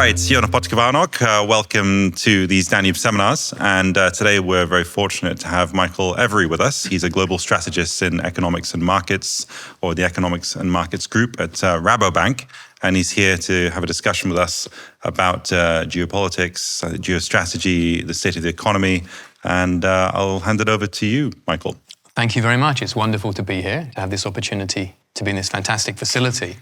right, Siona Potkavanok, welcome to these Danube seminars. And today we're very fortunate to have Michael Every with us. He's a global strategist in economics and markets, or the economics and markets group at Rabobank. And he's here to have a discussion with us about geopolitics, geostrategy, the state of the economy. And I'll hand it over to you, Michael. Thank you very much. It's wonderful to be here, to have this opportunity to be in this fantastic facility.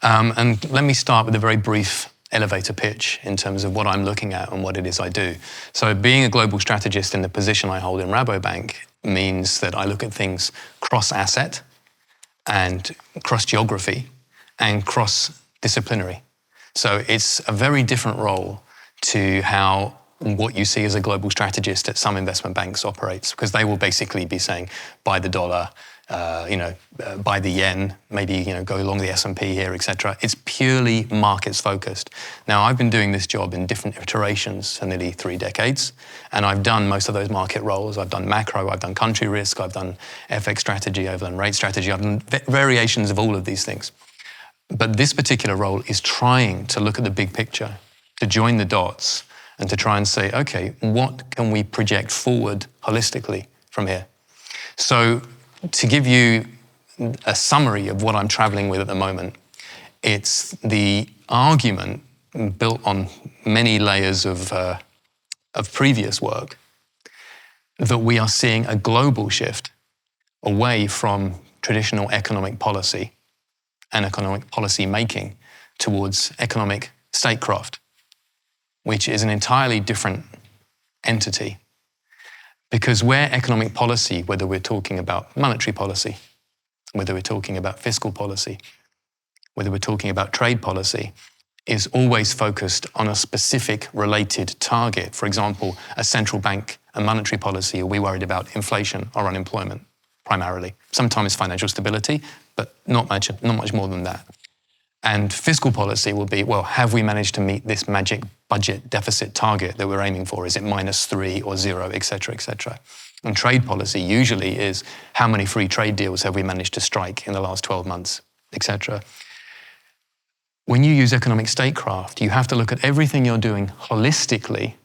And let me start with a very brief elevator pitch in terms of what I'm looking at and what it is I do. So being a global strategist in the position I hold in Rabobank means that I look at things cross-asset and cross-geography and cross-disciplinary. So it's a very different role to how what you see as a global strategist at some investment banks operates, because they will basically be saying, buy the dollar, buy the yen, maybe go along the S&P here, etc. It's purely markets focused. Now, I've been doing this job in different iterations for nearly 3 decades, and I've done most of those market roles. I've done macro, I've done country risk, I've done FX strategy, I've done rate strategy, I've done variations of all of these things. But this particular role is trying to look at the big picture, to join the dots, and to try and say, okay, what can we project forward holistically from here? So to give you a summary of what I'm traveling with at the moment, it's the argument built on many layers of previous work that we are seeing a global shift away from traditional economic policy and economic policy making towards economic statecraft, which is an entirely different entity. Because where economic policy, whether we're talking about monetary policy, whether we're talking about fiscal policy, whether we're talking about trade policy, is always focused on a specific related target. For example, a central bank and monetary policy, are we worried about inflation or unemployment primarily? Sometimes financial stability, but not much more than that. And fiscal policy will be, well, have we managed to meet this magic budget deficit target that we're aiming for? Is it -3 or 0, et cetera, et cetera? And trade policy usually is, how many free trade deals have we managed to strike in the last 12 months, et cetera? When you use economic statecraft, you have to look at everything you're doing holistically,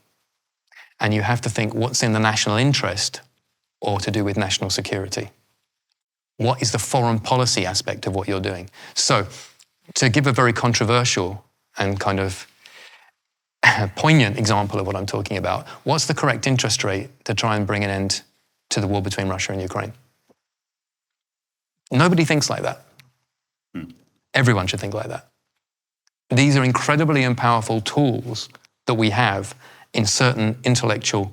and you have to think what's in the national interest or to do with national security. What is the foreign policy aspect of what you're doing? So, to give a very controversial and kind of poignant example of what I'm talking about, what's the correct interest rate to try and bring an end to the war between Russia and Ukraine? Nobody thinks like that. Everyone should think like that. These are incredibly powerful tools that we have in certain intellectual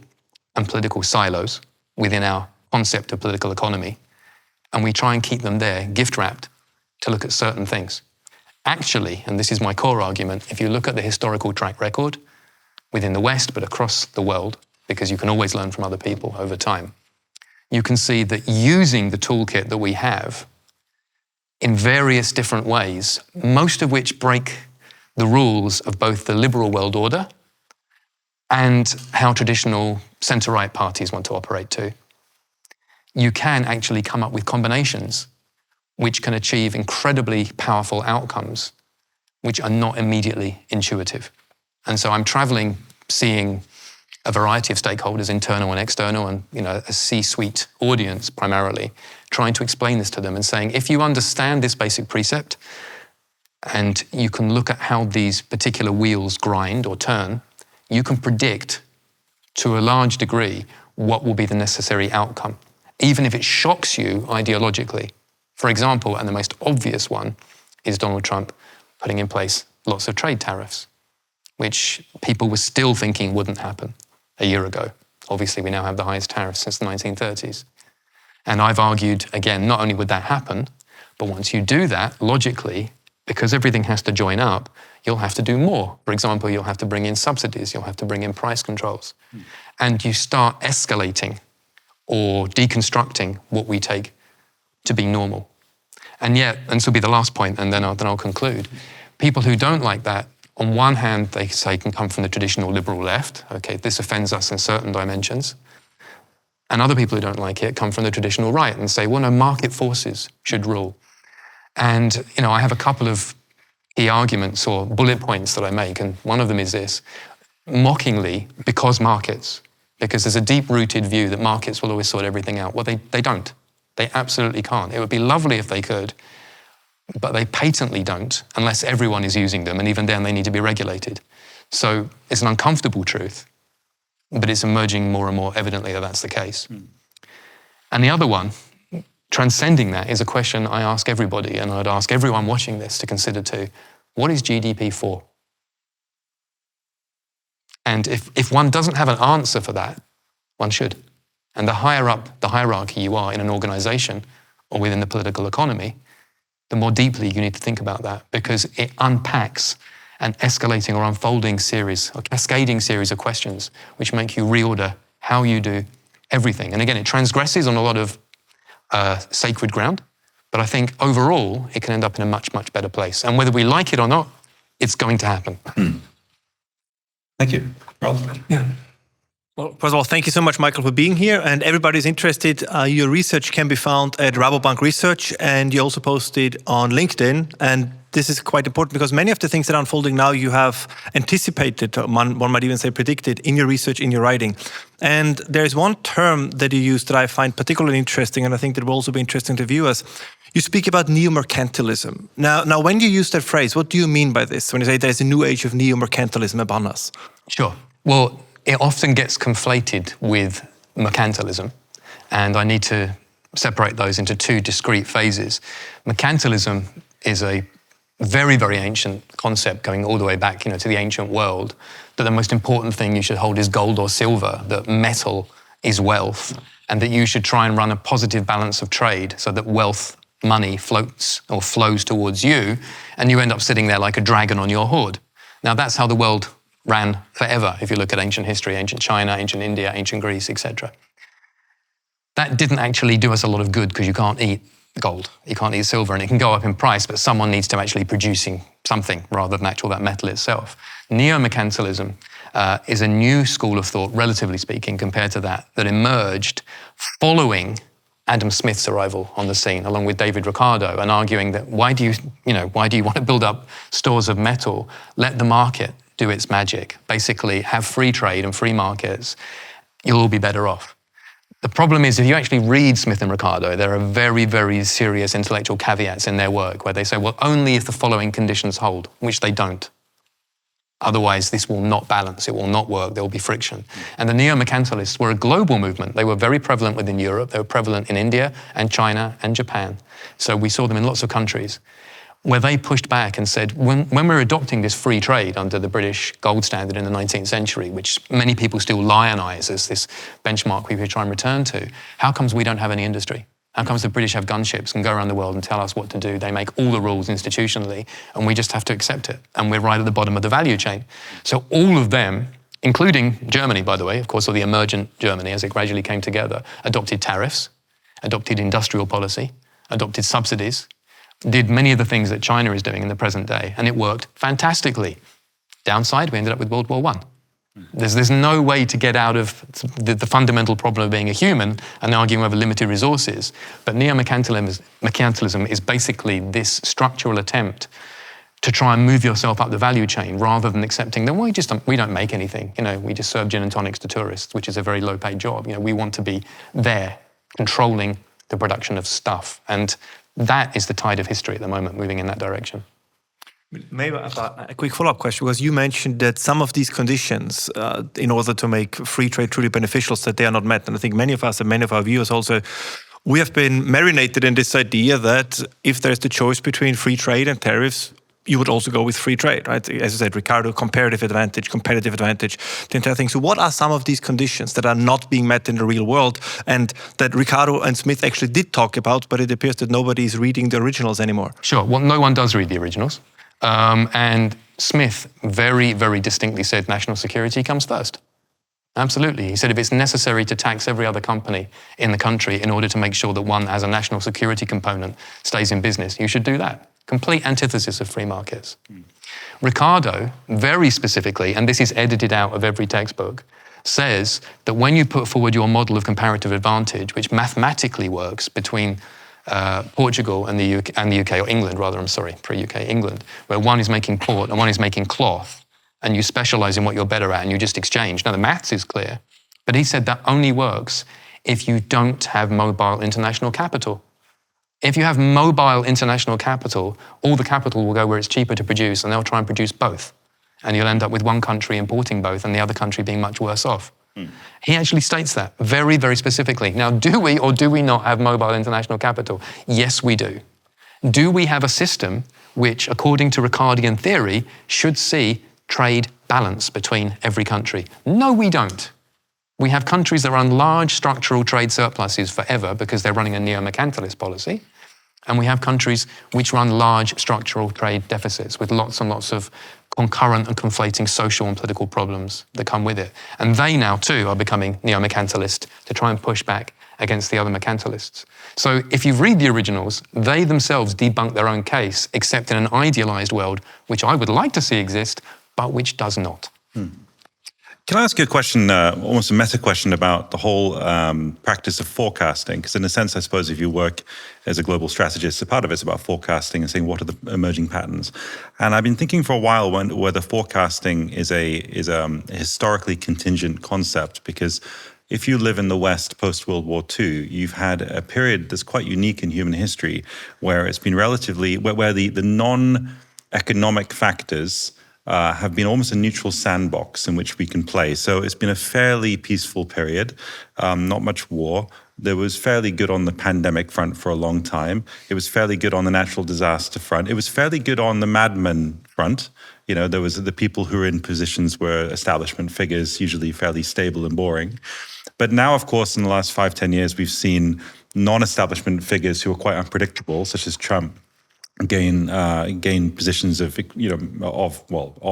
and political silos within our concept of political economy, and we try and keep them there, gift-wrapped, to look at certain things. Actually, and this is my core argument, if you look at the historical track record within the West, but across the world, because you can always learn from other people over time, you can see that using the toolkit that we have in various different ways, most of which break the rules of both the liberal world order and how traditional centre-right parties want to operate too, you can actually come up with combinations which can achieve incredibly powerful outcomes, which are not immediately intuitive. And so I'm traveling, seeing a variety of stakeholders, internal and external, and a C-suite audience primarily, trying to explain this to them and saying, if you understand this basic precept, and you can look at how these particular wheels grind or turn, you can predict to a large degree what will be the necessary outcome, even if it shocks you ideologically. For example, and the most obvious one, is Donald Trump putting in place lots of trade tariffs, which people were still thinking wouldn't happen a year ago. Obviously, we now have the highest tariffs since the 1930s. And I've argued, again, not only would that happen, but once you do that, logically, because everything has to join up, you'll have to do more. For example, you'll have to bring in subsidies, you'll have to bring in price controls. And you start escalating or deconstructing what we take to be normal. And yet, and this will be the last point, and then I'll conclude, people who don't like that, on one hand, they say can come from the traditional liberal left. Okay, this offends us in certain dimensions. And other people who don't like it come from the traditional right and say, well, no, market forces should rule. And, I have a couple of key arguments or bullet points that I make, and one of them is this: mockingly, because there's a deep-rooted view that markets will always sort everything out. Well, they don't. They absolutely can't. It would be lovely if they could, but they patently don't unless everyone is using them, and even then they need to be regulated. So it's an uncomfortable truth, but it's emerging more and more evidently that that's the case. And the other one, transcending that, is a question I ask everybody, and I'd ask everyone watching this to consider too. What is GDP for? And if one doesn't have an answer for that, one should. And the higher up the hierarchy you are in an organization or within the political economy, the more deeply you need to think about that, because it unpacks an escalating or unfolding series, or cascading series of questions which make you reorder how you do everything. And again, it transgresses on a lot of sacred ground, but I think overall it can end up in a much, much better place. And whether we like it or not, it's going to happen. Thank you. Carl? Yeah. Well, first of all, thank you so much, Michael, for being here. And everybody's interested, your research can be found at Rabobank Research, and you also posted on LinkedIn. And this is quite important because many of the things that are unfolding now, you have anticipated, one might even say predicted, in your research, in your writing. And there's one term that you use that I find particularly interesting, and I think that will also be interesting to viewers. You speak about Neo-Mercantilism. Now, when you use that phrase, what do you mean by this? When you say there's a new age of Neo-Mercantilism upon us? Sure. Well, it often gets conflated with mercantilism, and I need to separate those into two discrete phases. Mercantilism is a very, very ancient concept going all the way back, to the ancient world, that the most important thing you should hold is gold or silver, that metal is wealth, and that you should try and run a positive balance of trade so that wealth, money floats or flows towards you, and you end up sitting there like a dragon on your hoard. Now, that's how the world ran forever, if you look at ancient history, ancient China, ancient India, ancient Greece, etc. That didn't actually do us a lot of good because you can't eat gold, you can't eat silver, and it can go up in price, but someone needs to actually producing something rather than that metal itself. Neo-Mercantilism is a new school of thought, relatively speaking, compared to that emerged following Adam Smith's arrival on the scene, along with David Ricardo, and arguing that why do you want to build up stores of metal? Let the market do its magic. Basically, have free trade and free markets. You'll all be better off. The problem is, if you actually read Smith and Ricardo, there are very, very serious intellectual caveats in their work where they say, well, only if the following conditions hold, which they don't. Otherwise, this will not balance, it will not work, there will be friction. And the Neo-Mercantilists were a global movement. They were very prevalent within Europe, they were prevalent in India and China and Japan. So we saw them in lots of countries where they pushed back and said, when we're adopting this free trade under the British gold standard in the 19th century, which many people still lionize as this benchmark we try and return to, how comes we don't have any industry? How comes the British have gunships and go around the world and tell us what to do? They make all the rules institutionally, and we just have to accept it. And we're right at the bottom of the value chain. So all of them, including Germany, by the way, of course, or the emergent Germany as it gradually came together, adopted tariffs, adopted industrial policy, adopted subsidies, did many of the things that China is doing in the present day, and it worked fantastically. Downside, we ended up with World War I. There's no way to get out of the fundamental problem of being a human and arguing over limited resources. But Neo-Mercantilism is basically this structural attempt to try and move yourself up the value chain rather than accepting that we don't make anything. We just serve gin and tonics to tourists, which is a very low-paid job. We want to be there controlling the production of stuff. And that is the tide of history at the moment, moving in that direction. Maybe a quick follow-up question, because you mentioned that some of these conditions, in order to make free trade truly beneficial, that they are not met. And I think many of us and many of our viewers also, we have been marinated in this idea that if there's the choice between free trade and tariffs, you would also go with free trade, right? As you said, Ricardo, competitive advantage, the entire thing. So what are some of these conditions that are not being met in the real world and that Ricardo and Smith actually did talk about, but it appears that nobody is reading the originals anymore? Sure. Well, no one does read the originals. And Smith very, very distinctly said national security comes first. Absolutely. He said if it's necessary to tax every other company in the country in order to make sure that one as a national security component stays in business, you should do that. Complete antithesis of free markets. Ricardo, very specifically, and this is edited out of every textbook, says that when you put forward your model of comparative advantage, which mathematically works between Portugal and the UK, or England rather, I'm sorry, pre-UK, England, where one is making port and one is making cloth, and you specialize in what you're better at and you just exchange. Now, the maths is clear, but he said that only works if you don't have mobile international capital. If you have mobile international capital, all the capital will go where it's cheaper to produce, and they'll try and produce both. And you'll end up with one country importing both and the other country being much worse off. He actually states that very, very specifically. Now, do we or do we not have mobile international capital? Yes, we do. Do we have a system which, according to Ricardian theory, should see trade balance between every country? No, we don't. We have countries that run large structural trade surpluses forever because they're running a neo-mercantilist policy. And we have countries which run large structural trade deficits with lots and lots of concurrent and conflating social and political problems that come with it. And they now too are becoming neo-mercantilist to try and push back against the other mercantilists. So if you read the originals, they themselves debunk their own case, except in an idealized world, which I would like to see exist, but which does not. Can I ask you a question, almost a meta question about the whole practice of forecasting? Because in a sense, I suppose if you work as a global strategist, a part of it's about forecasting and saying what are the emerging patterns. And I've been thinking for a while whether forecasting is a historically contingent concept, because if you live in the West post-World War II, you've had a period that's quite unique in human history where it's been relatively, where the non-economic factors have been almost a neutral sandbox in which we can play. So it's been a fairly peaceful period, not much war. There was fairly good on the pandemic front for a long time. It was fairly good on the natural disaster front. It was fairly good on the madmen front. You know, there was the people who were in positions were establishment figures, usually fairly stable and boring. But now, of course, in the last 5-10 years, we've seen non-establishment figures who are quite unpredictable, such as Trump, gain positions of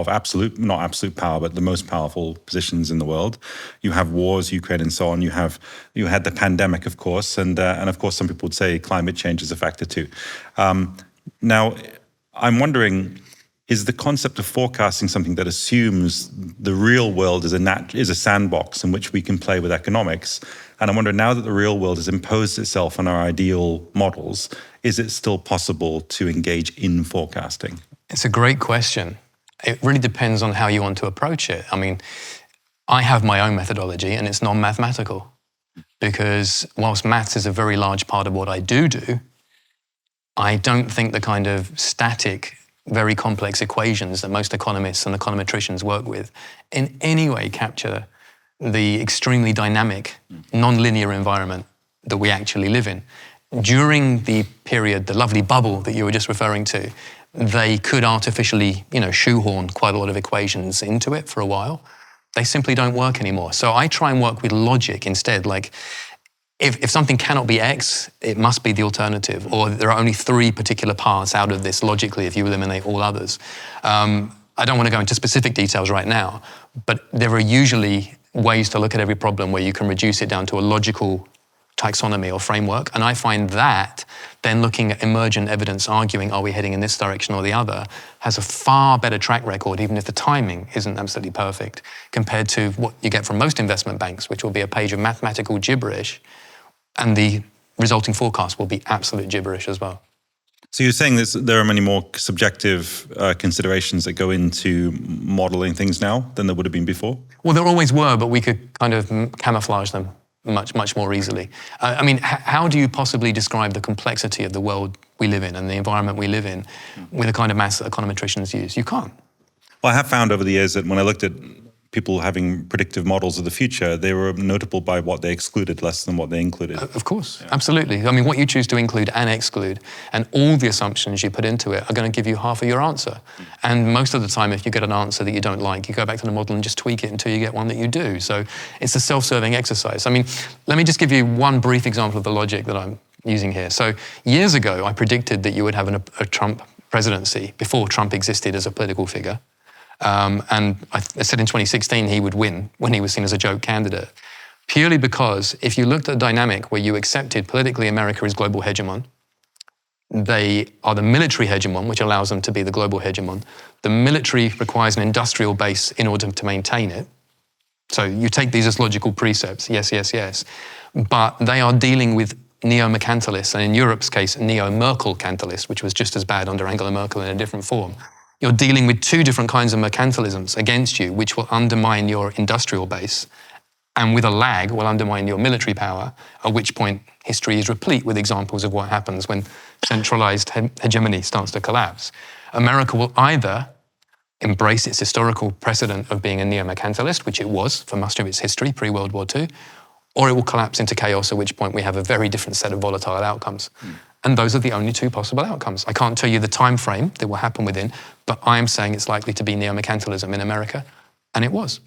absolute, not absolute power, but the most powerful positions in the world. You have wars, Ukraine, and so on. You had the pandemic, of course, and of course, some people would say climate change is a factor too. Now, I'm wondering, is the concept of forecasting something that assumes the real world is a sandbox in which we can play with economics? And I wonder, now that the real world has imposed itself on our ideal models, is it still possible to engage in forecasting? It's a great question. It really depends on how you want to approach it. I mean, I have my own methodology and it's non-mathematical, because whilst maths is a very large part of what I do, I don't think the kind of static, very complex equations that most economists and econometricians work with in any way capture the extremely dynamic, non-linear environment that we actually live in. During the period, the lovely bubble that you were just referring to, they could artificially, shoehorn quite a lot of equations into it for a while. They simply don't work anymore. So I try and work with logic instead. Like, if something cannot be X, it must be the alternative, or there are only 3 particular paths out of this logically if you eliminate all others. I don't want to go into specific details right now, but there are usually ways to look at every problem where you can reduce it down to a logical taxonomy or framework. And I find that then looking at emergent evidence, arguing, are we heading in this direction or the other, has a far better track record, even if the timing isn't absolutely perfect, compared to what you get from most investment banks, which will be a page of mathematical gibberish, and the resulting forecast will be absolute gibberish as well. So you're saying there are many more subjective considerations that go into modeling things now than there would have been before? Well, there always were, but we could kind of camouflage them much, much more easily. I mean, how do you possibly describe the complexity of the world we live in and the environment we live in with the kind of maths that econometricians use? You can't. Well, I have found over the years that when I looked at people having predictive models of the future, they were notable by what they excluded less than what they included. Of course, absolutely. I mean, what you choose to include and exclude, and all the assumptions you put into it are going to give you half of your answer. And most of the time, if you get an answer that you don't like, you go back to the model and just tweak it until you get one that you do. So it's a self-serving exercise. I mean, let me just give you one brief example of the logic that I'm using here. So years ago, I predicted that you would have a Trump presidency before Trump existed as a political figure. And I said in 2016 he would win when he was seen as a joke candidate, purely because if you looked at a dynamic where you accepted politically America is global hegemon, they are the military hegemon, which allows them to be the global hegemon. The military requires an industrial base in order to maintain it. So you take these as logical precepts, yes, yes, yes. But they are dealing with neo-mercantilists, and in Europe's case, neo-Mercantilist, which was just as bad under Angela Merkel in a different form. You're dealing with two different kinds of mercantilisms against you, which will undermine your industrial base, and with a lag will undermine your military power, at which point history is replete with examples of what happens when centralized hegemony starts to collapse. America will either embrace its historical precedent of being a neo-mercantilist, which it was for much of its history pre-World War II, or it will collapse into chaos, at which point we have a very different set of volatile outcomes. And those are the only two possible outcomes. I can't tell you the time frame that will happen within, but I am saying it's likely to be neo-mercantilism in America, and it was.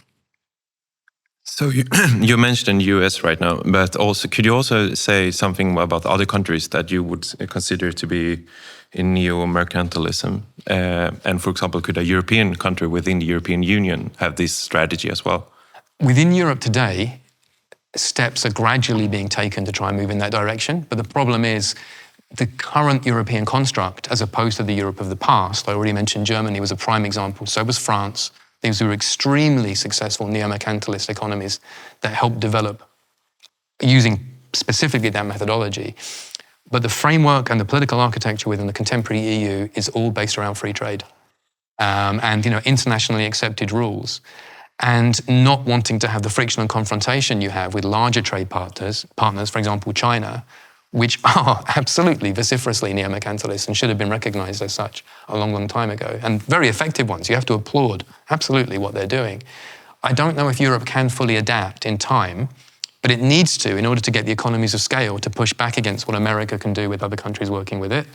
So you mentioned the US right now, but also could you also say something about other countries that you would consider to be in neo-mercantilism? And for example, could a European country within the European Union have this strategy as well? Within Europe today, steps are gradually being taken to try and move in that direction. But the problem is the current European construct, as opposed to the Europe of the past. I already mentioned Germany was a prime example. So was France. These were extremely successful neo-mercantilist economies that helped develop using specifically that methodology. But the framework and the political architecture within the contemporary EU is all based around free trade and internationally accepted rules. And not wanting to have the friction and confrontation you have with larger trade partners, for example, China, which are absolutely vociferously neo-mercantilist and should have been recognized as such a long, long time ago, and very effective ones. You have to applaud absolutely what they're doing. I don't know if Europe can fully adapt in time, but it needs to in order to get the economies of scale to push back against what America can do with other countries working with it,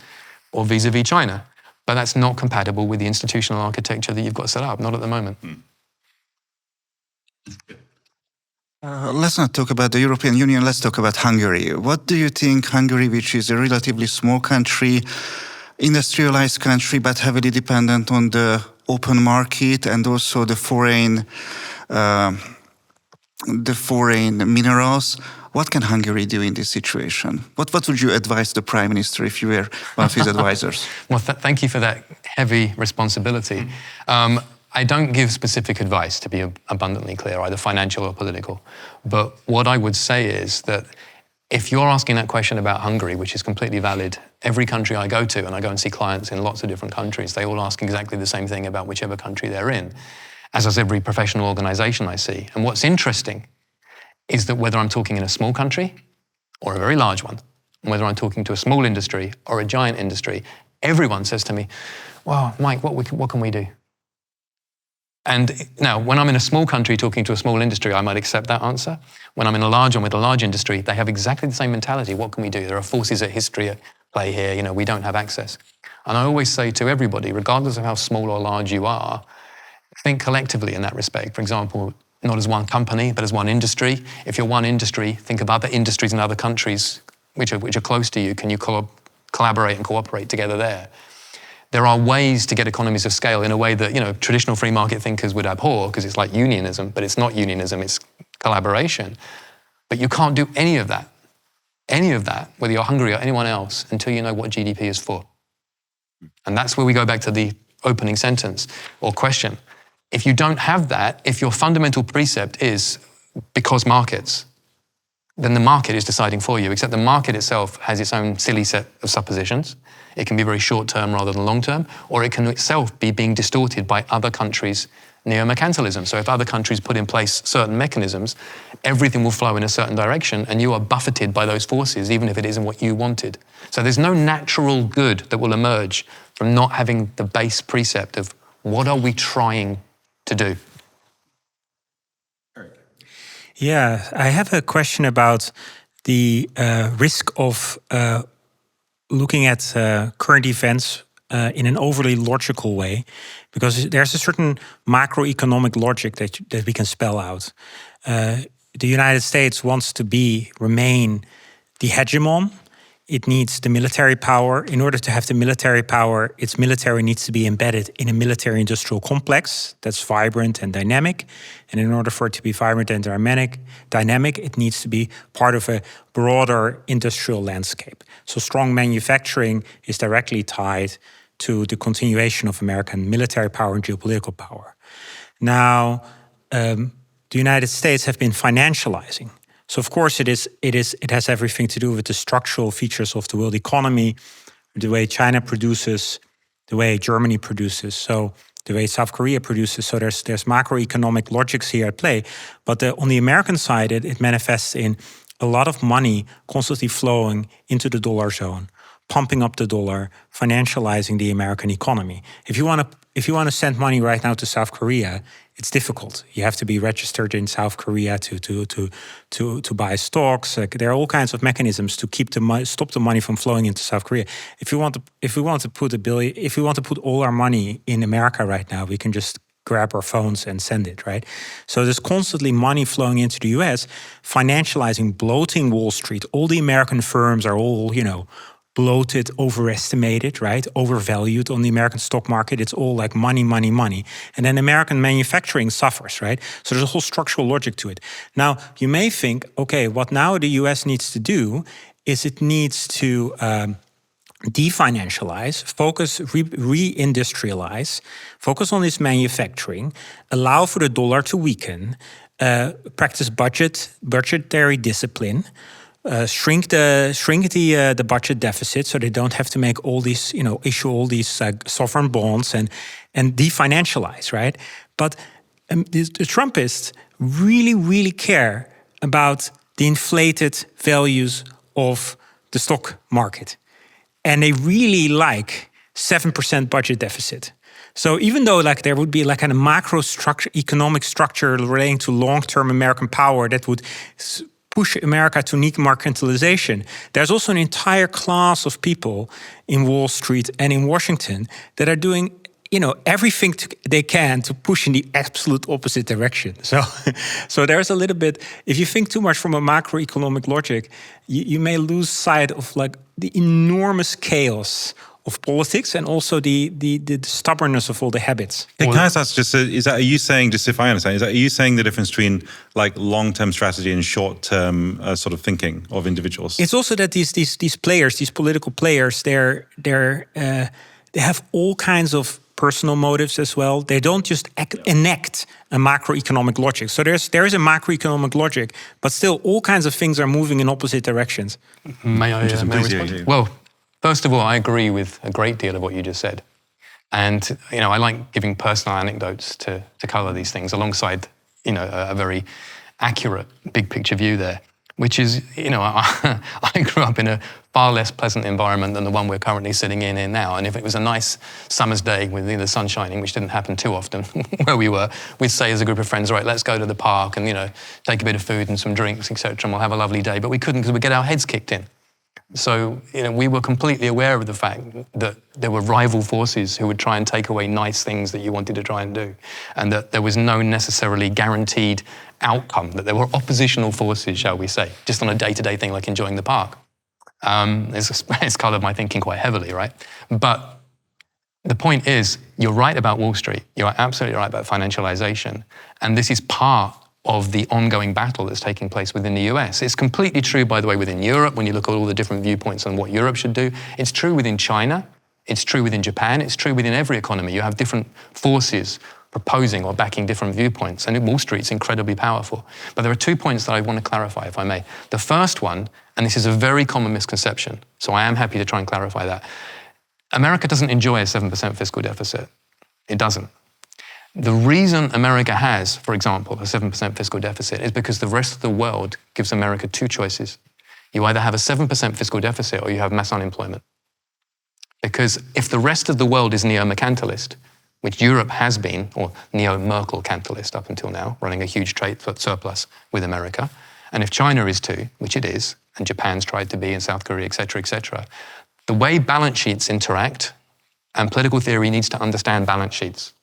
or vis-a-vis China. But that's not compatible with the institutional architecture that you've got set up, not at the moment. Let's not talk about the European Union, let's talk about Hungary. What do you think Hungary, which is a relatively small country, industrialized country, but heavily dependent on the open market and also the foreign minerals, what can Hungary do in this situation? What would you advise the Prime Minister if you were one of his advisors? Well, thank you for that heavy responsibility. I don't give specific advice, to be abundantly clear, either financial or political. But what I would say is that if you're asking that question about Hungary, which is completely valid, every country I go to, and I go and see clients in lots of different countries, they all ask exactly the same thing about whichever country they're in, as does every professional organization I see. And what's interesting is that whether I'm talking in a small country or a very large one, and whether I'm talking to a small industry or a giant industry, everyone says to me, well, Mike, what can we do? And now, when I'm in a small country talking to a small industry, I might accept that answer. When I'm in a large one with a large industry, they have exactly the same mentality. What can we do? There are forces at history at play here. We don't have access. And I always say to everybody, regardless of how small or large you are, think collectively in that respect. For example, not as one company, but as one industry. If you're one industry, think of other industries in other countries which are close to you. Can you collaborate and cooperate together there? There are ways to get economies of scale in a way that traditional free market thinkers would abhor, because it's like unionism, but it's not unionism, it's collaboration. But you can't do any of that, whether you're Hungary or anyone else, until you know what GDP is for. And that's where we go back to the opening sentence or question. If you don't have that, if your fundamental precept is because markets, then the market is deciding for you, except the market itself has its own silly set of suppositions. It can be very short-term rather than long-term, or it can itself be being distorted by other countries' neo-mercantilism. So if other countries put in place certain mechanisms, everything will flow in a certain direction, and you are buffeted by those forces, even if it isn't what you wanted. So there's no natural good that will emerge from not having the base precept of what are we trying to do? Yeah, I have a question about the risk of looking at current events in an overly logical way, because there's a certain macroeconomic logic that we can spell out. The United States wants to remain the hegemon. It needs the military power. In order to have the military power, its military needs to be embedded in a military-industrial complex that's vibrant and dynamic. And in order for it to be vibrant and dynamic, it needs to be part of a broader industrial landscape. So strong manufacturing is directly tied to the continuation of American military power and geopolitical power. Now, the United States have been financializing So of course it has everything to do with the structural features of the world economy, the way China produces, the way Germany produces, so the way South Korea produces. So there's macroeconomic logics here at play. But on the American side, it manifests in a lot of money constantly flowing into the dollar zone, pumping up the dollar, financializing the American economy. If you want to send money right now to South Korea, it's difficult. You have to be registered in South Korea to buy stocks. There are all kinds of mechanisms to stop the money from flowing into South Korea. If we want to put all our money in America right now, we can just grab our phones and send it, right? So there's constantly money flowing into the US, financializing, bloating Wall Street. All the American firms are all, bloated, overestimated, right? Overvalued on the American stock market. It's all like money, money, money. And then American manufacturing suffers, right? So there's a whole structural logic to it. Now, you may think, okay, what now the US needs to do is it needs to definancialize, focus, re-industrialize, focus on its manufacturing, allow for the dollar to weaken, practice budgetary discipline, shrink the budget deficit so they don't have to make all these, issue all these sovereign bonds and definancialize, right? But the Trumpists really, really care about the inflated values of the stock market. And they really like 7% budget deficit. So even though there would be a macro structure, economic structure relating to long-term American power that would push America to neo-mercantilization, there's also an entire class of people in Wall Street and in Washington that are doing everything they can to push in the absolute opposite direction. So there's a little bit, if you think too much from a macroeconomic logic, you may lose sight of the enormous chaos of politics and also the stubbornness of all the habits. Can I ask are you saying, just if I understand, are you saying the difference between long-term strategy and short-term sort of thinking of individuals? It's also that these players, these political players, they have all kinds of personal motives as well. They don't just enact a macroeconomic logic. So there is a macroeconomic logic, but still all kinds of things are moving in opposite directions. May I respond? Well, first of all, I agree with a great deal of what you just said. And, I like giving personal anecdotes to colour these things alongside, a very accurate big picture view there, which is, I grew up in a far less pleasant environment than the one we're currently sitting in now. And if it was a nice summer's day with the sun shining, which didn't happen too often where we were, we'd say as a group of friends, right, let's go to the park and, take a bit of food and some drinks, etc., and we'll have a lovely day. But we couldn't because we'd get our heads kicked in. So, we were completely aware of the fact that there were rival forces who would try and take away nice things that you wanted to try and do, and that there was no necessarily guaranteed outcome, that there were oppositional forces, shall we say, just on a day-to-day thing like enjoying the park. It's coloured my thinking quite heavily, right? But the point is, you're right about Wall Street. You're absolutely right about financialization. And this is part of the ongoing battle that's taking place within the US. It's completely true, by the way, within Europe, when you look at all the different viewpoints on what Europe should do. It's true within China. It's true within Japan. It's true within every economy. You have different forces proposing or backing different viewpoints. And in Wall Street, it's incredibly powerful. But there are 2 points that I want to clarify, if I may. The first one, and this is a very common misconception, so I am happy to try and clarify that. America doesn't enjoy a 7% fiscal deficit. It doesn't. The reason America has, for example, a 7% fiscal deficit is because the rest of the world gives America 2 choices. You either have a 7% fiscal deficit or you have mass unemployment. Because if the rest of the world is neo-mercantilist, which Europe has been, or neo-Mercantilist up until now, running a huge trade surplus with America, and if China is too, which it is, and Japan's tried to be, and South Korea, etc., the way balance sheets interact, and political theory needs to understand balance sheets.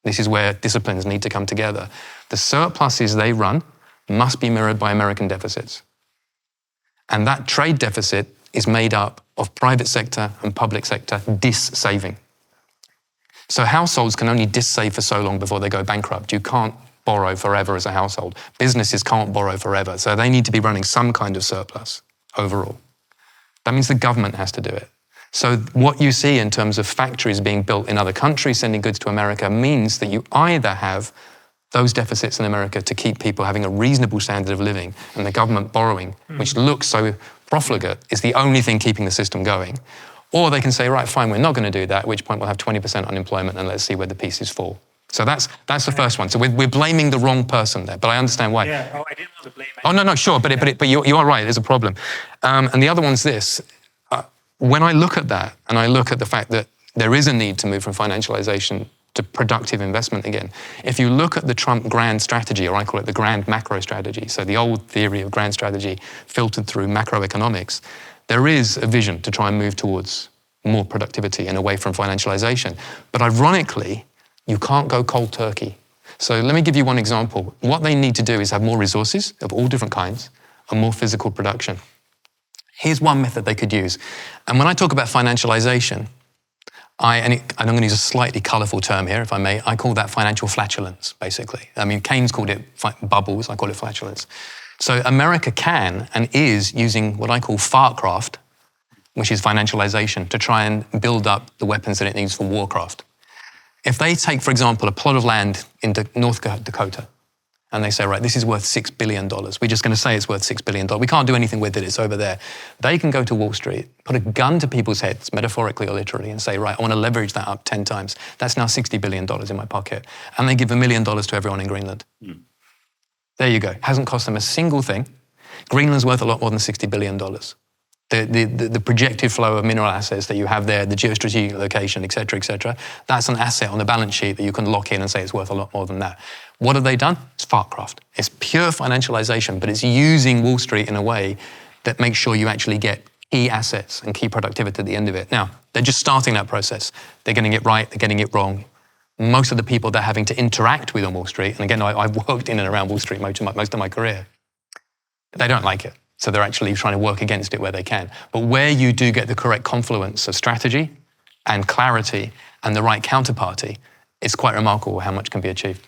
This is where disciplines need to come together. The surpluses they run must be mirrored by American deficits. And that trade deficit is made up of private sector and public sector dis-saving. So households can only dis-save for so long before they go bankrupt. You can't borrow forever as a household. Businesses can't borrow forever. So they need to be running some kind of surplus overall. That means the government has to do it. So what you see in terms of factories being built in other countries, sending goods to America, means that you either have those deficits in America to keep people having a reasonable standard of living, and the government borrowing, which looks so profligate, is the only thing keeping the system going. Or they can say, right, fine, we're not going to do that, at which point we'll have 20% unemployment and let's see where the pieces fall. So that's the first one. So we're blaming the wrong person there, but I understand why. Yeah, I didn't want to blame Oh, no, sure, but you are right, there's a problem. And the other one's this. When I look at that, and I look at the fact that there is a need to move from financialization to productive investment again, if you look at the Trump grand strategy, or I call it the grand macro strategy, so the old theory of grand strategy filtered through macroeconomics, there is a vision to try and move towards more productivity and away from financialization. But ironically, you can't go cold turkey. So let me give you one example. What they need to do is have more resources of all different kinds and more physical production. Here's one method they could use. And when I talk about financialization, and I'm going to use a slightly colourful term here, if I may, I call that financial flatulence, basically. I mean, Keynes called it bubbles, I call it flatulence. So America can and is using what I call statecraft, which is financialization, to try and build up the weapons that it needs for warcraft. If they take, for example, a plot of land in North Dakota, and they say, right, this is worth $6 billion. We're just going to say it's worth $6 billion. We can't do anything with it, it's over there. They can go to Wall Street, put a gun to people's heads, metaphorically or literally, and say, right, I want to leverage that up 10 times. That's now $60 billion in my pocket. And they give $1 million to everyone in Greenland. There you go. Hasn't cost them a single thing. Greenland's worth a lot more than $60 billion. The projected flow of mineral assets that you have there, the geostrategic location, et cetera, that's an asset on the balance sheet that you can lock in and say it's worth a lot more than that. What have they done? It's statecraft. It's pure financialization, but it's using Wall Street in a way that makes sure you actually get key assets and key productivity at the end of it. Now, they're just starting that process. They're getting it right, they're getting it wrong. Most of the people they're having to interact with on Wall Street, and again, I've worked in and around Wall Street most of my career, they don't like it. So they're actually trying to work against it where they can. But where you do get the correct confluence of strategy and clarity and the right counterparty, it's quite remarkable how much can be achieved.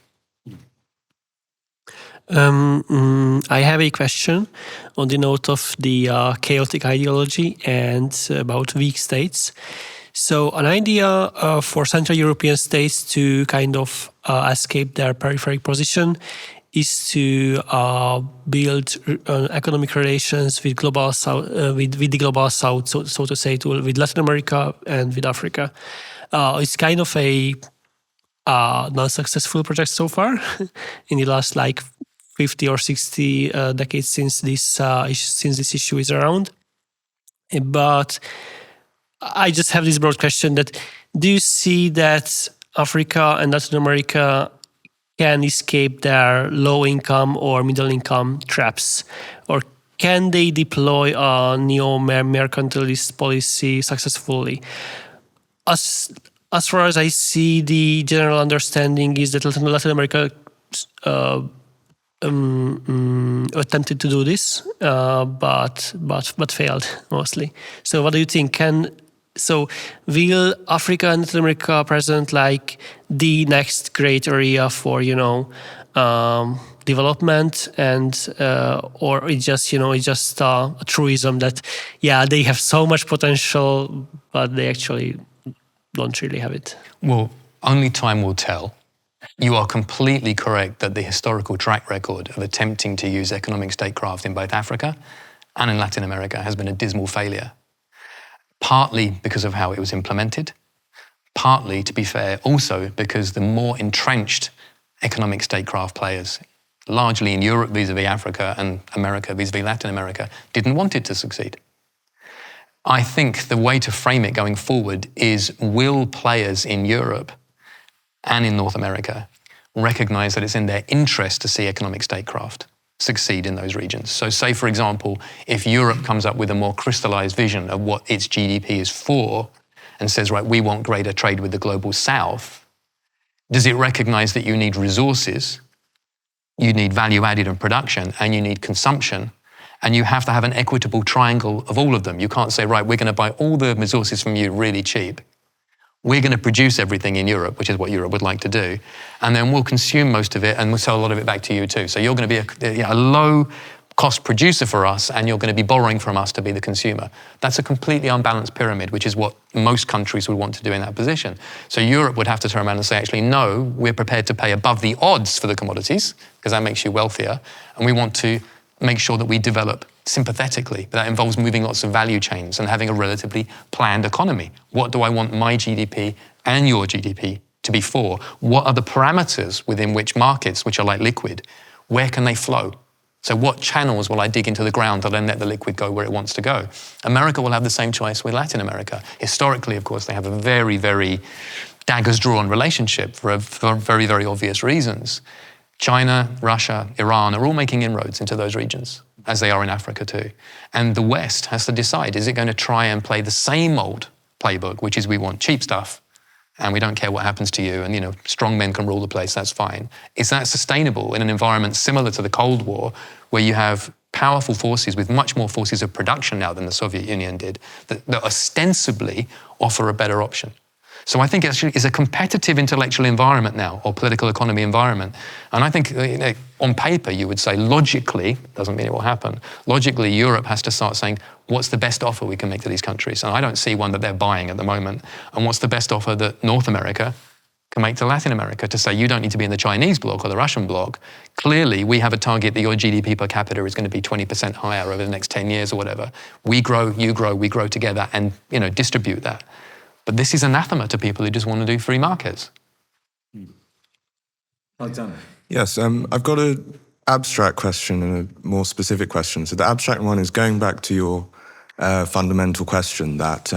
I have a question on the note of the chaotic ideology and about weak states. So an idea for Central European states to kind of escape their peripheral position is to build economic relations with global south, with the global south, so to say, with Latin America and with Africa. It's kind of a non-successful project so far in the last 50 or 60 decades since this issue is around. But I just have this broad question: that do you see that Africa and Latin America can escape their low-income or middle-income traps, or can they deploy a neo-mercantilist policy successfully? As far as I see, the general understanding is that Latin America attempted to do this, but failed mostly. So, what do you think? Will Africa and Latin America present the next great area for development, and or it's just a truism that they have so much potential, but they actually don't really have it? Well, only time will tell. You are completely correct that the historical track record of attempting to use economic statecraft in both Africa and in Latin America has been a dismal failure. Partly because of how it was implemented, partly, to be fair, also because the more entrenched economic statecraft players, largely in Europe vis-à-vis Africa and America vis-à-vis Latin America, didn't want it to succeed. I think the way to frame it going forward is, will players in Europe and in North America recognize that it's in their interest to see economic statecraft succeed in those regions? So say, for example, if Europe comes up with a more crystallized vision of what its GDP is for and says, right, we want greater trade with the global south, does it recognize that you need resources, you need value added and production, and you need consumption, and you have to have an equitable triangle of all of them? You can't say, right, we're going to buy all the resources from you really cheap. We're going to produce everything in Europe, which is what Europe would like to do, and then we'll consume most of it and we'll sell a lot of it back to you too. So you're going to be a low cost producer for us, and you're going to be borrowing from us to be the consumer. That's a completely unbalanced pyramid, which is what most countries would want to do in that position. So Europe would have to turn around and say, actually, no, we're prepared to pay above the odds for the commodities, because that makes you wealthier, and we want to make sure that we develop sympathetically. But that involves moving lots of value chains and having a relatively planned economy. What do I want my GDP and your GDP to be for? What are the parameters within which markets, which are like liquid, where can they flow? So what channels will I dig into the ground to then let the liquid go where it wants to go? America will have the same choice with Latin America. Historically, of course, they have a very, very daggers-drawn relationship for very, very obvious reasons. China, Russia, Iran are all making inroads into those regions, as they are in Africa too. And the West has to decide, is it going to try and play the same old playbook, which is we want cheap stuff, and we don't care what happens to you, and strong men can rule the place, that's fine. Is that sustainable in an environment similar to the Cold War, where you have powerful forces with much more forces of production now than the Soviet Union did, that ostensibly offer a better option? So I think actually it's a competitive intellectual environment now, or political economy environment. And I think on paper you would say logically, doesn't mean it will happen, logically Europe has to start saying, what's the best offer we can make to these countries? And I don't see one that they're buying at the moment. And what's the best offer that North America can make to Latin America, to say you don't need to be in the Chinese bloc or the Russian bloc. Clearly, we have a target that your GDP per capita is going to be 20% higher over the next 10 years or whatever. We grow, you grow, we grow together, and distribute that. But this is anathema to people who just want to do free markets. Yes, I've got an abstract question and a more specific question. So the abstract one is going back to your fundamental question that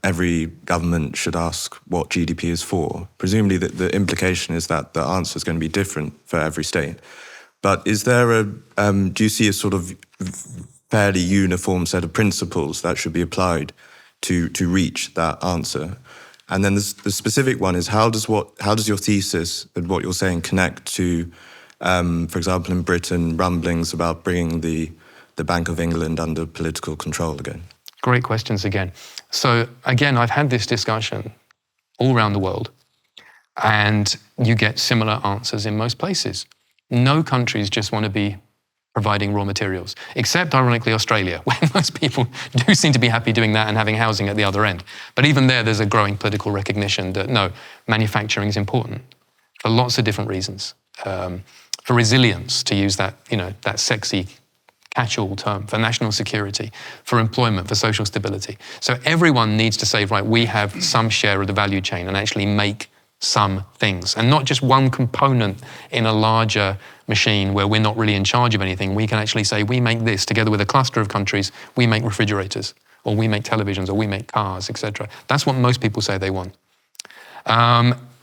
every government should ask what GDP is for. Presumably the implication is that the answer is going to be different for every state. But is there do you see a sort of fairly uniform set of principles that should be applied to reach that answer? And then the specific one is how does your thesis and what you're saying connect to, for example, in Britain, rumblings about bringing the Bank of England under political control again? Great questions again. So again, I've had this discussion all around the world, and you get similar answers in most places. No countries just want to be providing raw materials, except ironically Australia, where most people do seem to be happy doing that and having housing at the other end. But even there's a growing political recognition that no, manufacturing is important for lots of different reasons. For resilience, to use that, that sexy catch-all term, for national security, for employment, for social stability. So everyone needs to say, right, we have some share of the value chain and actually make some things, and not just one component in a larger machine where we're not really in charge of anything. We can actually say, we make this together with a cluster of countries, we make refrigerators, or we make televisions, or we make cars, etc. That's what most people say they want.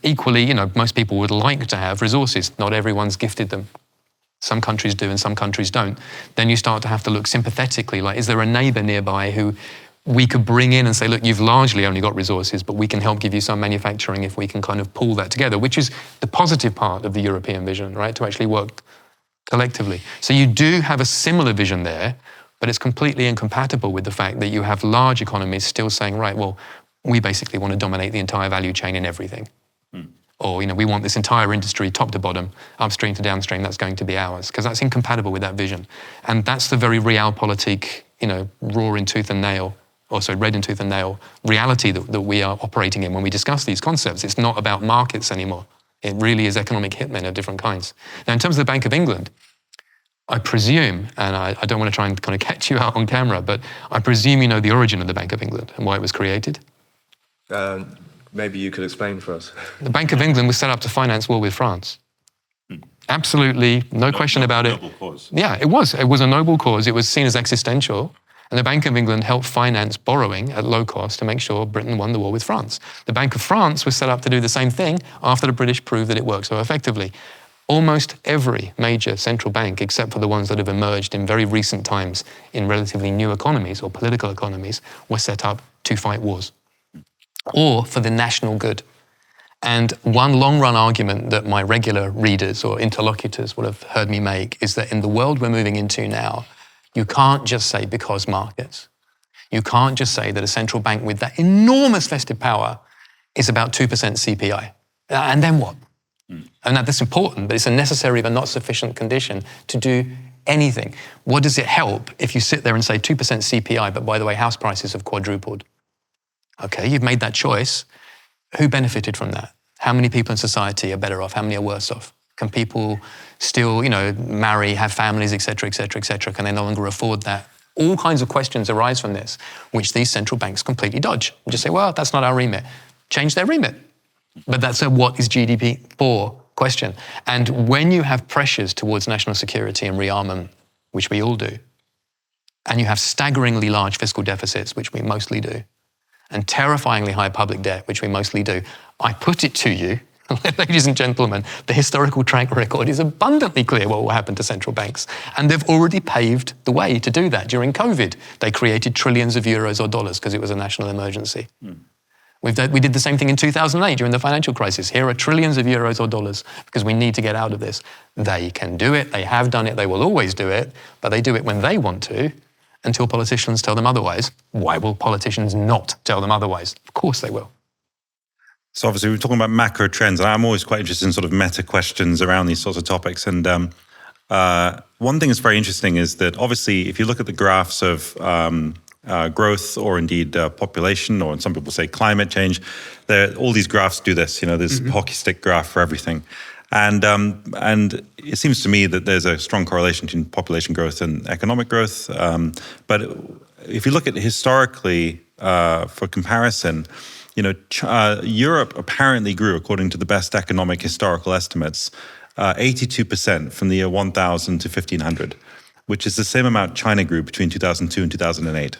Equally, most people would like to have resources. Not everyone's gifted them. Some countries do and some countries don't. Then you start to have to look sympathetically, like, is there a neighbor nearby who we could bring in and say, look, you've largely only got resources, but we can help give you some manufacturing if we can kind of pull that together, which is the positive part of the European vision, right? To actually work collectively. So you do have a similar vision there, but it's completely incompatible with the fact that you have large economies still saying, right, well, we basically want to dominate the entire value chain in everything. Or, we want this entire industry, top to bottom, upstream to downstream, that's going to be ours, because that's incompatible with that vision. And that's the very realpolitik, raw in tooth and nail, also red in tooth and nail reality that we are operating in when we discuss these concepts. It's not about markets anymore. It really is economic hitmen of different kinds. Now, in terms of the Bank of England, I presume, and I don't want to try and kind of catch you out on camera, but I presume you know the origin of the Bank of England and why it was created? Maybe you could explain for us. The Bank of England was set up to finance war with France. Absolutely, no question about it. Noble cause. Yeah, it was. It was a noble cause. It was seen as existential. And the Bank of England helped finance borrowing at low cost to make sure Britain won the war with France. The Bank of France was set up to do the same thing after the British proved that it worked so effectively. Almost every major central bank, except for the ones that have emerged in very recent times in relatively new economies or political economies, were set up to fight wars or for the national good. And one long-run argument that my regular readers or interlocutors will have heard me make is that in the world we're moving into now, you can't just say because markets. You can't just say that a central bank with that enormous vested power is about 2% CPI. And then what? And that's important, but it's a necessary but not sufficient condition to do anything. What does it help if you sit there and say 2% CPI, but by the way, house prices have quadrupled? Okay, you've made that choice. Who benefited from that? How many people in society are better off? How many are worse off? Can people still, marry, have families, et cetera, et cetera, et cetera? Can they no longer afford that? All kinds of questions arise from this, which these central banks completely dodge. And just say, well, that's not our remit. Change their remit. But that's a what is GDP for question. And when you have pressures towards national security and rearmament, which we all do, and you have staggeringly large fiscal deficits, which we mostly do, and terrifyingly high public debt, which we mostly do, I put it to you, ladies and gentlemen, the historical track record is abundantly clear what will happen to central banks. And they've already paved the way to do that. During COVID, they created trillions of euros or dollars because it was a national emergency. We did the same thing in 2008 during the financial crisis. Here are trillions of euros or dollars because we need to get out of this. They can do it, they have done it, they will always do it, but they do it when they want to until politicians tell them otherwise. Why will politicians not tell them otherwise? Of course they will. So obviously we're talking about macro trends, and I'm always quite interested in sort of meta questions around these sorts of topics. And one thing that's very interesting is that obviously if you look at the graphs of growth or indeed population, or some people say climate change, all these graphs do this. There's a hockey stick graph for everything. And it seems to me that there's a strong correlation between population growth and economic growth. But if you look at historically, for comparison, Europe apparently grew, according to the best economic historical estimates, 82% from the year 1000 to 1500, which is the same amount China grew between 2002 and 2008.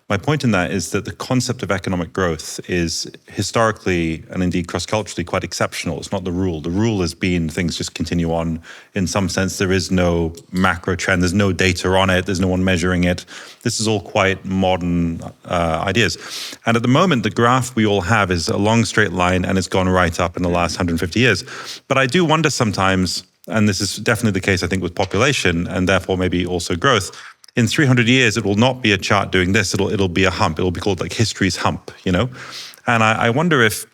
My point in that is that the concept of economic growth is historically and indeed cross-culturally quite exceptional. It's not the rule. The rule has been things just continue on. In some sense, there is no macro trend. There's no data on it. There's no one measuring it. This is all quite modern ideas. And at the moment, the graph we all have is a long straight line, and it's gone right up in the last 150 years. But I do wonder sometimes, and this is definitely the case, I think, with population, and therefore maybe also growth, in 300 years, it will not be a chart doing this. It'll be a hump. It'll be called like history's hump, And I wonder if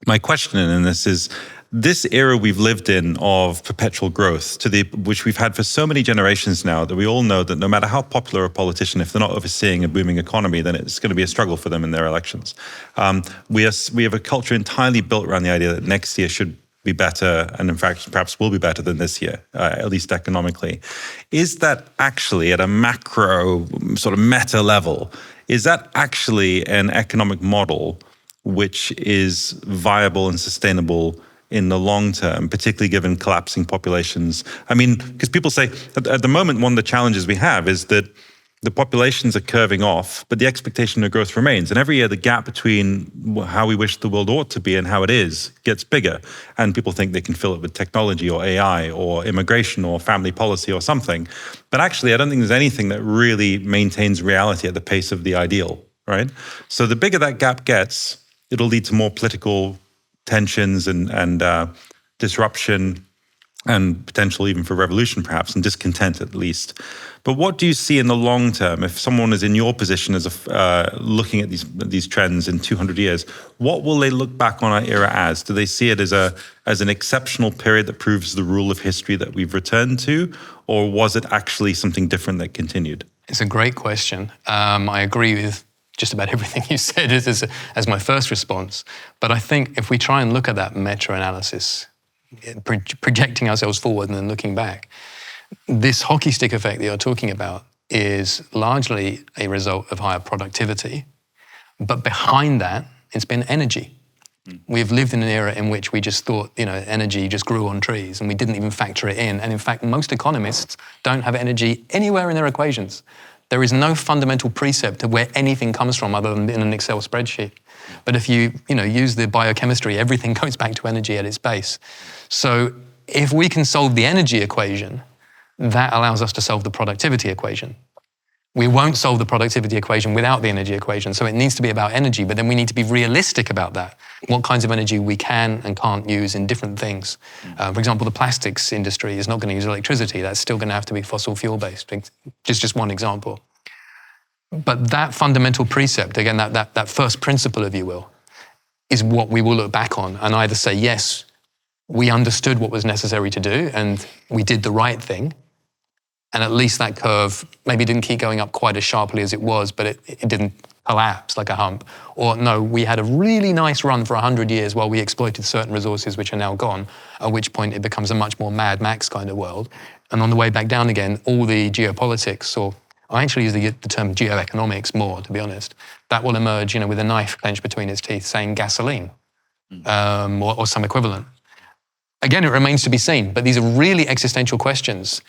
my question in this is, this era we've lived in of perpetual growth, which we've had for so many generations now, that we all know that no matter how popular a politician, if they're not overseeing a booming economy, then it's going to be a struggle for them in their elections. We have a culture entirely built around the idea that next year should be better, and in fact, perhaps will be better than this year, at least economically. Is that actually, at a macro sort of meta level, is that actually an economic model which is viable and sustainable in the long term, particularly given collapsing populations? I mean, because people say, at the moment, one of the challenges we have is that the populations are curving off, but the expectation of growth remains. And every year, the gap between how we wish the world ought to be and how it is gets bigger. And people think they can fill it with technology or AI or immigration or family policy or something. But actually, I don't think there's anything that really maintains reality at the pace of the ideal, right? So the bigger that gap gets, it'll lead to more political tensions and disruption, and potential even for revolution perhaps, and discontent at least. But what do you see in the long term? If someone is in your position as looking at these trends in 200 years, what will they look back on our era as? Do they see it as an exceptional period that proves the rule of history that we've returned to? Or was it actually something different that continued? It's a great question. I agree with just about everything you said as my first response. But I think if we try and look at that meta-analysis, projecting ourselves forward and then looking back, this hockey stick effect that you're talking about is largely a result of higher productivity. But behind that, it's been energy. We've lived in an era in which we just thought, energy just grew on trees, and we didn't even factor it in. And in fact, most economists don't have energy anywhere in their equations. There is no fundamental precept of where anything comes from other than in an Excel spreadsheet. But if you use the biochemistry, everything goes back to energy at its base. So if we can solve the energy equation, that allows us to solve the productivity equation. We won't solve the productivity equation without the energy equation. So it needs to be about energy, but then we need to be realistic about that. What kinds of energy we can and can't use in different things. For example, the plastics industry is not going to use electricity. That's still going to have to be fossil fuel based. Just one example. But that fundamental precept, again, that first principle, if you will, is what we will look back on and either say, yes, we understood what was necessary to do and we did the right thing, And at least that curve maybe didn't keep going up quite as sharply as it was, but it didn't collapse like a hump. Or no, we had a really nice run for 100 years while we exploited certain resources which are now gone, at which point it becomes a much more Mad Max kind of world. And on the way back down again, all the geopolitics, or I actually use the term geoeconomics more, to be honest, that will emerge, with a knife clenched between its teeth saying gasoline or some equivalent. Again, it remains to be seen, but these are really existential questions.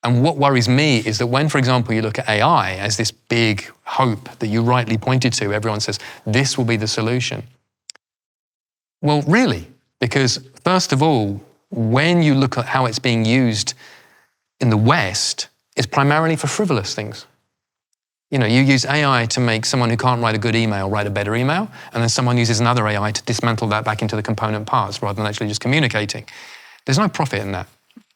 And what worries me is that when, for example, you look at AI as this big hope that you rightly pointed to, everyone says, this will be the solution. Well, really, because first of all, when you look at how it's being used in the West, it's primarily for frivolous things. You use AI to make someone who can't write a good email write a better email, and then someone uses another AI to dismantle that back into the component parts rather than actually just communicating. There's no profit in that.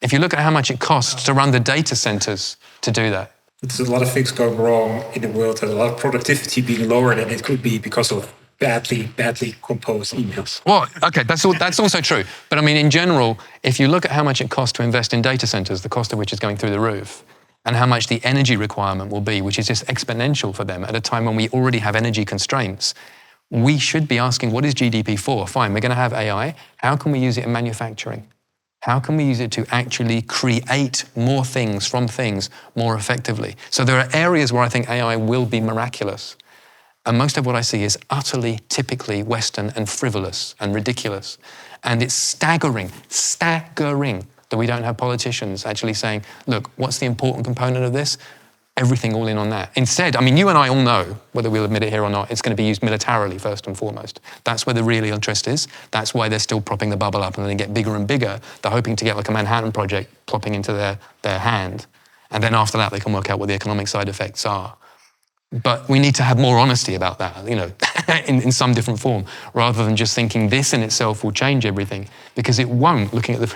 If you look at how much it costs to run the data centers to do that. There's a lot of things going wrong in the world, and a lot of productivity being lower than it could be because of badly composed emails. Well, okay, that's also true. But I mean, in general, if you look at how much it costs to invest in data centers, the cost of which is going through the roof, and how much the energy requirement will be, which is just exponential for them at a time when we already have energy constraints, we should be asking, what is GDP for? Fine, we're going to have AI. How can we use it in manufacturing? How can we use it to actually create more things from things more effectively? So there are areas where I think AI will be miraculous. And most of what I see is utterly, typically Western and frivolous and ridiculous. And it's staggering that we don't have politicians actually saying, look, what's the important component of this? Everything all in on that. Instead, I mean, you and I all know, whether we'll admit it here or not, it's going to be used militarily first and foremost. That's where the real interest is. That's why they're still propping the bubble up and then they get bigger and bigger. They're hoping to get like a Manhattan Project plopping into their hand. And then after that, they can work out what the economic side effects are. But we need to have more honesty about that, in some different form, rather than just thinking this in itself will change everything, because it won't, looking at the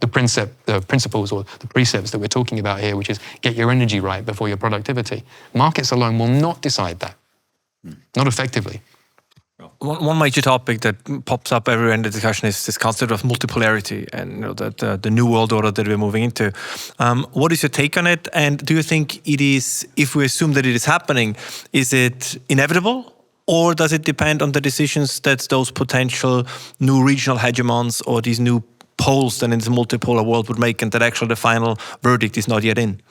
principles or the precepts that we're talking about here, which is get your energy right before your productivity. Markets alone will not decide that, not effectively. One major topic that pops up everywhere in the discussion is this concept of multipolarity and the new world order that we're moving into. What is your take on it? And do you think it is, if we assume that it is happening, is it inevitable? Or does it depend on the decisions that those potential new regional hegemons or these new poles then in this multipolar world would make, and that actually the final verdict is not yet in?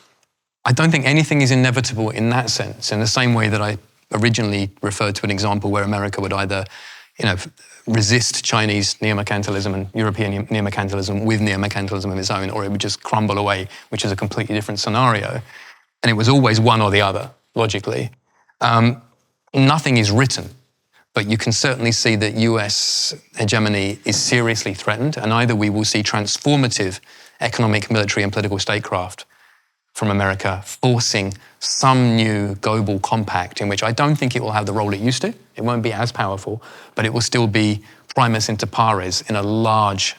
I don't think anything is inevitable in that sense, in the same way that I originally referred to an example where America would either, resist Chinese neo-mercantilism and European neo-mercantilism with neo-mercantilism of its own, or it would just crumble away, which is a completely different scenario. And it was always one or the other, logically. Nothing is written, but you can certainly see that US hegemony is seriously threatened, and either we will see transformative economic, military, and political statecraft from America forcing some new global compact in which I don't think it will have the role it used to. It won't be as powerful, but it will still be primus inter pares in a large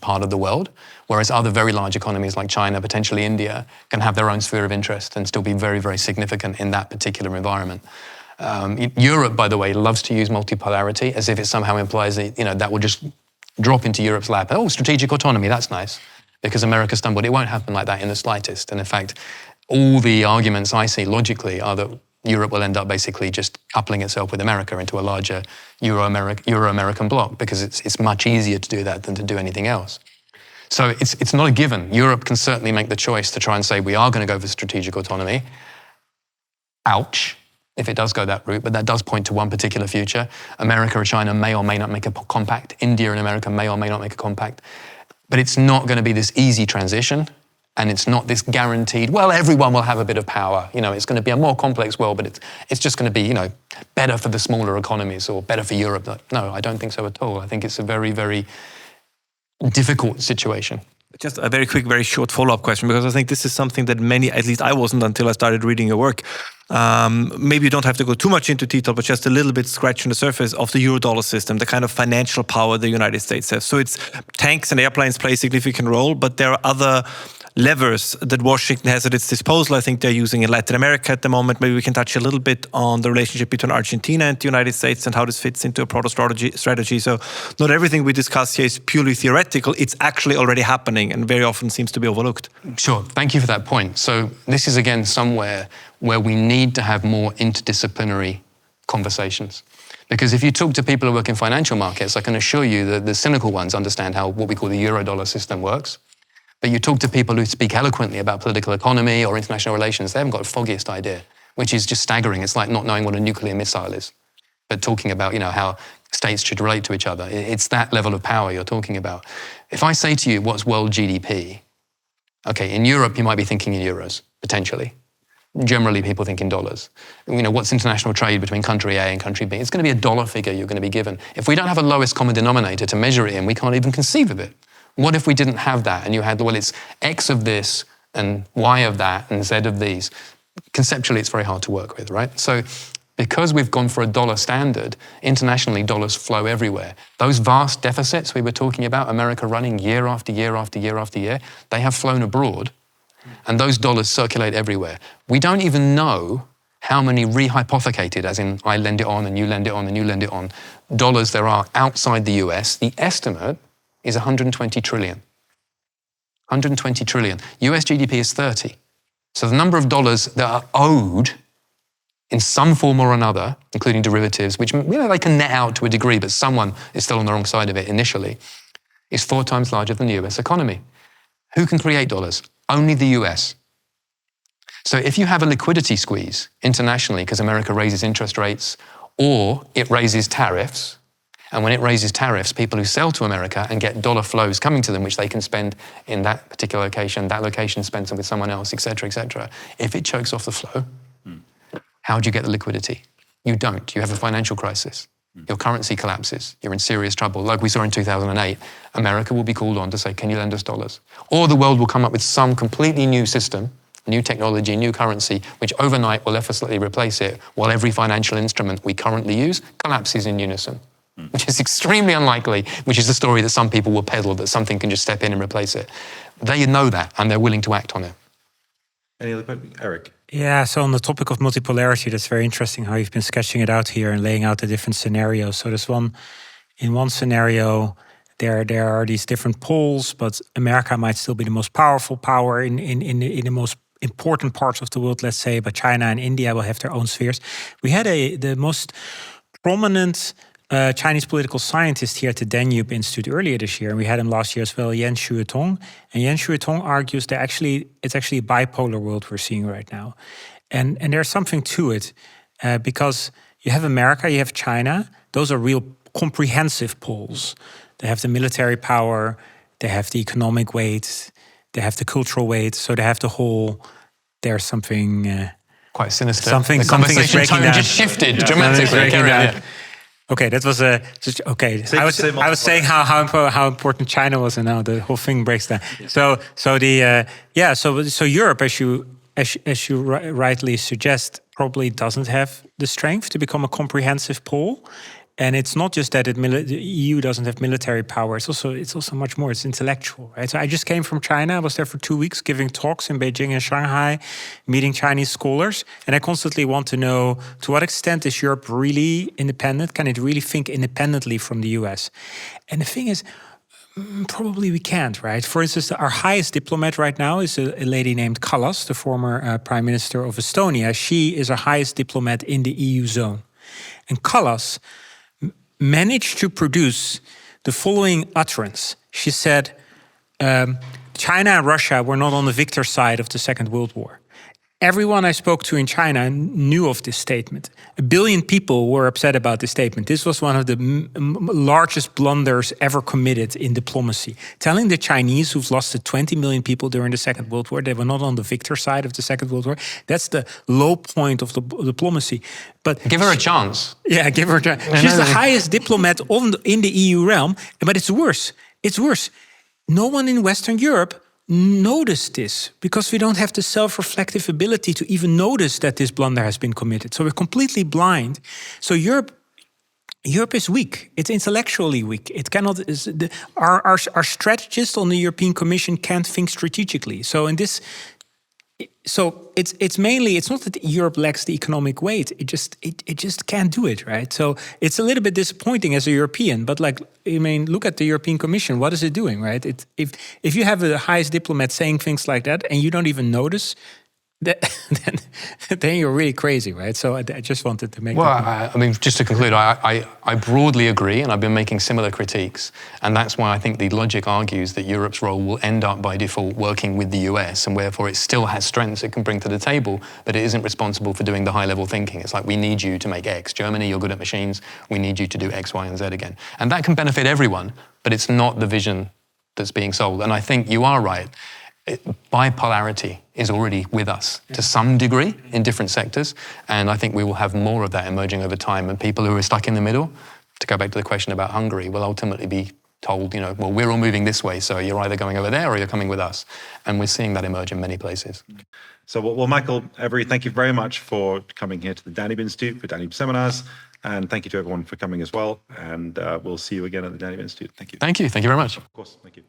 part of the world, whereas other very large economies like China, potentially India, can have their own sphere of interest and still be very, very significant in that particular environment. Europe, by the way, loves to use multipolarity as if it somehow implies that, that will just drop into Europe's lap. Oh, strategic autonomy, that's nice, because America stumbled. It won't happen like that in the slightest. And in fact, all the arguments I see logically are that Europe will end up basically just coupling itself with America into a larger Euro-American bloc, because it's much easier to do that than to do anything else. So it's not a given. Europe can certainly make the choice to try and say we are going to go for strategic autonomy. Ouch, if it does go that route, but that does point to one particular future. America or China may or may not make a compact. India and America may or may not make a compact. But it's not going to be this easy transition, and it's not this guaranteed, well, everyone will have a bit of power. It's going to be a more complex world, but it's just going to be, better for the smaller economies or better for Europe. No, I don't think so at all. I think it's a very, very difficult situation. Just a very quick, very short follow-up question, because I think this is something that many, at least I wasn't until I started reading your work. Maybe you don't have to go too much into detail, but just a little bit scratching the surface of the Eurodollar system, the kind of financial power the United States has. So it's tanks and airplanes play a significant role, but there are other levers that Washington has at its disposal. I think they're using in Latin America at the moment. Maybe we can touch a little bit on the relationship between Argentina and the United States and how this fits into a broader strategy. So not everything we discuss here is purely theoretical. It's actually already happening and very often seems to be overlooked. Sure, thank you for that point. So this is again somewhere where we need to have more interdisciplinary conversations. Because if you talk to people who work in financial markets, I can assure you that the cynical ones understand how what we call the euro-dollar system works. But you talk to people who speak eloquently about political economy or international relations, they haven't got the foggiest idea, which is just staggering. It's like not knowing what a nuclear missile is, but talking about, how states should relate to each other. It's that level of power you're talking about. If I say to you, what's world GDP? Okay, in Europe, you might be thinking in euros, potentially. Generally, people think in dollars. What's international trade between country A and country B? It's going to be a dollar figure you're going to be given. If we don't have a lowest common denominator to measure it in, we can't even conceive of it. What if we didn't have that and you had, it's X of this and Y of that and Z of these? Conceptually, it's very hard to work with, right? So because we've gone for a dollar standard, internationally, dollars flow everywhere. Those vast deficits we were talking about, America running year after year after year after year, they have flown abroad. And those dollars circulate everywhere. We don't even know how many rehypothecated, as in I lend it on and you lend it on and you lend it on, dollars there are outside the US. The estimate is 120 trillion. 120 trillion. US GDP is 30. So the number of dollars that are owed in some form or another, including derivatives, which they can net out to a degree, but someone is still on the wrong side of it initially, is 4 times larger than the US economy. Who can create dollars? Only the US. So if you have a liquidity squeeze internationally because America raises interest rates or it raises tariffs, and when it raises tariffs, people who sell to America and get dollar flows coming to them, which they can spend in that particular location, that location spends them with someone else, et cetera, if it chokes off the flow, how do you get the liquidity? You don't. You have a financial crisis. Your currency collapses. You're in serious trouble. Like we saw in 2008, America will be called on to say, can you lend us dollars? Or the world will come up with some completely new system, new technology, new currency, which overnight will effortlessly replace it, while every financial instrument we currently use collapses in unison, which is extremely unlikely, which is the story that some people will peddle, that something can just step in and replace it. They know that, and they're willing to act on it. Any other point? Eric? Yeah, so on the topic of multipolarity, that's very interesting how you've been sketching it out here and laying out the different scenarios. So there's in one scenario, there are these different poles, but America might still be the most powerful power in the most important parts of the world, let's say, but China and India will have their own spheres. We had the most prominent Chinese political scientist here at the Danube Institute earlier this year, and we had him last year as well, Yan Shuitong. And Yan Shuitong argues that it's actually a bipolar world we're seeing right now. And there's something to it, because you have America, you have China. Those are real comprehensive poles. They have the military power, they have the economic weight, they have the cultural weight, so they have the whole, there's something... quite sinister. Something the conversation is tone down. just shifted dramatically. Okay, that was okay. I was saying how important China was, and now the whole thing breaks down. So Europe, as you rightly suggest, probably doesn't have the strength to become a comprehensive pole. And it's not just that the EU doesn't have military power. It's also much more. It's intellectual, right? So I just came from China. I was there for 2 weeks giving talks in Beijing and Shanghai, meeting Chinese scholars. And I constantly want to know, to what extent is Europe really independent? Can it really think independently from the US? And the thing is, probably we can't, right? For instance, our highest diplomat right now is a lady named Kallas, the former Prime Minister of Estonia. She is our highest diplomat in the EU zone. And Kallas managed to produce the following utterance. She said, China and Russia were not on the victor side of the Second World War. Everyone I spoke to in China knew of this statement. 1 billion people were upset about this statement. This was one of the largest blunders ever committed in diplomacy. Telling the Chinese, who've lost 20 million people during the Second World War, they were not on the victor side of the Second World War. That's the low point of the diplomacy. But give her a chance. Yeah, give her a chance. She's the highest diplomat in the EU realm, but it's worse. It's worse. No one in Western Europe notice this, because we don't have the self-reflective ability to even notice that this blunder has been committed. So we're completely blind. So Europe Europe is weak. It's intellectually weak. It cannot. Our strategists on the European Commission can't think strategically. So in this, it's mainly, it's not that Europe lacks the economic weight. It just can't do it, right? So it's a little bit disappointing as a European. But like, I mean, look at the European Commission. What is it doing, right? If you have the highest diplomat saying things like that and you don't even notice, then you're really crazy, right? So I just wanted to make. Well, I mean, just to conclude, I broadly agree, and I've been making similar critiques, and that's why I think the logic argues that Europe's role will end up by default working with the US, and therefore it still has strengths it can bring to the table, but it isn't responsible for doing the high-level thinking. It's like, we need you to make X. Germany, you're good at machines. We need you to do X, Y, and Z again, and that can benefit everyone, but it's not the vision that's being sold. And I think you are right. Bipolarity is already with us to some degree in different sectors, and I think we will have more of that emerging over time. And people who are stuck in the middle, to go back to the question about Hungary, will ultimately be told, well, we're all moving this way, so you're either going over there or you're coming with us. And we're seeing that emerge in many places. So, well, Michael, Every, thank you very much for coming here to the Danube Institute for Danube Seminars, and thank you to everyone for coming as well. And we'll see you again at the Danube Institute. Thank you. Thank you. Thank you very much. Of course. Thank you.